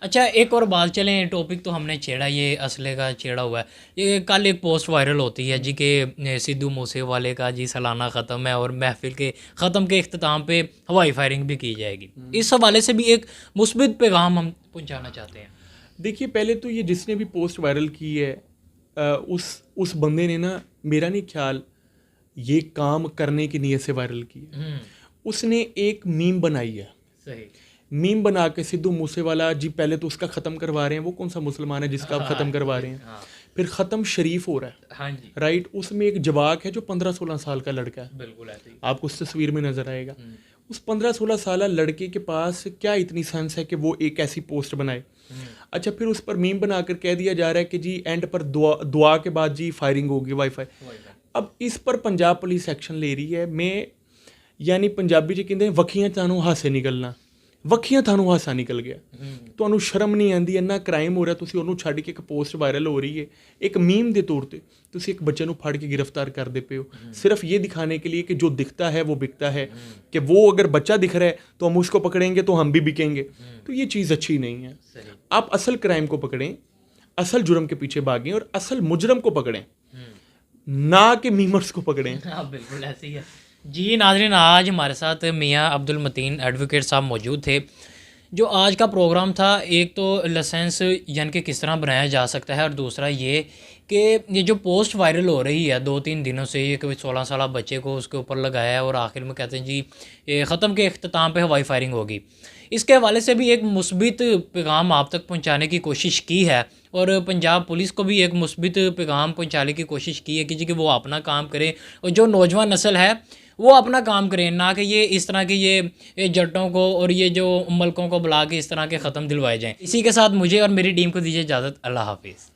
अच्छा, एक और बात, चलें टॉपिक तो हमने छेड़ा, ये असले का छेड़ा हुआ है। ये कल एक पोस्ट वायरल होती है जी के सिद्धू मूसेवाले का जी सालाना ख़त्म है और महफिल के ख़त्म के इख्तिताम पे हवाई फायरिंग भी की जाएगी। इस हवाले से भी एक मुस्बित पैगाम हम पहुंचाना चाहते हैं। देखिए, पहले तो ये जिसने भी पोस्ट वायरल की है, उस बंदे ने ना, मेरा नहीं ख्याल ये काम करने की नीयत से वायरल की है। उसने एक मीम बनाई है। सही। मीम बना के सिद्धू मूसेवाला जी, पहले तो उसका ख़त्म करवा रहे हैं। वो कौन सा मुसलमान है जिसका आप ख़त्म करवा रहे हैं? हाँ फिर ख़त्म शरीफ हो रहा है। हाँ जी, राइट, उसमें एक जवाक है जो 15-16 साल का लड़का है। बिल्कुल ऐसे ही। आपको उस तस्वीर में नज़र आएगा। उस 15-16 साल लड़के के पास क्या इतनी सेंस है कि वो एक ऐसी पोस्ट बनाए? अच्छा, फिर उस पर मीम बनाकर कह दिया जा रहा है कि जी एंड पर दुआ के बाद जी फायरिंग होगी, वाईफाई। अब इस पर पंजाब पुलिस एक्शन ले रही है। मैं यानी पंजाबी जी कहते हैं वखियां थानू हासे निकलना, वखियां थानू हासा निकल गया। ਤੁਹਾਨੂੰ ਸ਼ਰਮ ਨਹੀਂ ਆਉਂਦੀ? ਇੰਨਾ ਕ੍ਰਾਈਮ ਹੋ ਰਿਹਾ, ਤੁਸੀਂ ਉਹਨੂੰ ਛੱਡ ਕੇ ਇੱਕ ਪੋਸਟ ਵਾਇਰਲ ਹੋ ਰਹੀ है एक मीम के तौर पे ਤੁਸੀਂ एक बच्चे ਨੂੰ ਫੜ के गिरफ्तार करते पे हो, सिर्फ ये दिखाने के लिए कि जो दिखता है वो बिकता है, कि वो अगर बच्चा दिख रहा है तो हम उसको पकड़ेंगे तो हम भी बिकेंगे। तो ये चीज़ अच्छी नहीं है। आप असल क्राइम को पकड़ें, असल जुर्म के पीछे भागें और असल मुजरम को पकड़ें, ना कि मीमर्स को पकड़ें। हाँ बिल्कुल ऐसे ही है जी। नाज़रीन, आज हमारे साथ मियाँ अब्दुल मतीन एडवोकेट साहब मौजूद थे। जो आज का प्रोग्राम था, एक तो लाइसेंस यानी कि किस तरह बनाया जा सकता है, और दूसरा ये कि ये जो पोस्ट वायरल हो रही है 2-3 दिनों से, ये कभी 16 साल बच्चे को उसके ऊपर लगाया है और आखिर में कहते हैं जी ये ख़त्म के अख्ताम पे हवाई फायरिंग होगी। इसके हवाले से भी एक मुस्बित पैगाम आप तक पहुंचाने की कोशिश की है, और पंजाब पुलिस को भी एक मुस्बित पैगाम पहुंचाने की कोशिश की है कि जी कि वो अपना काम करे और जो नौजवान नस्ल है वो अपना काम करें, ना कि ये इस तरह के ये जट्टों को और ये जो मलकों को बुला के इस तरह के ख़त्म दिलवाए जाएँ। इसी के साथ मुझे और मेरी टीम को दीजिए इजाज़त। अल्लाह हाफिज़।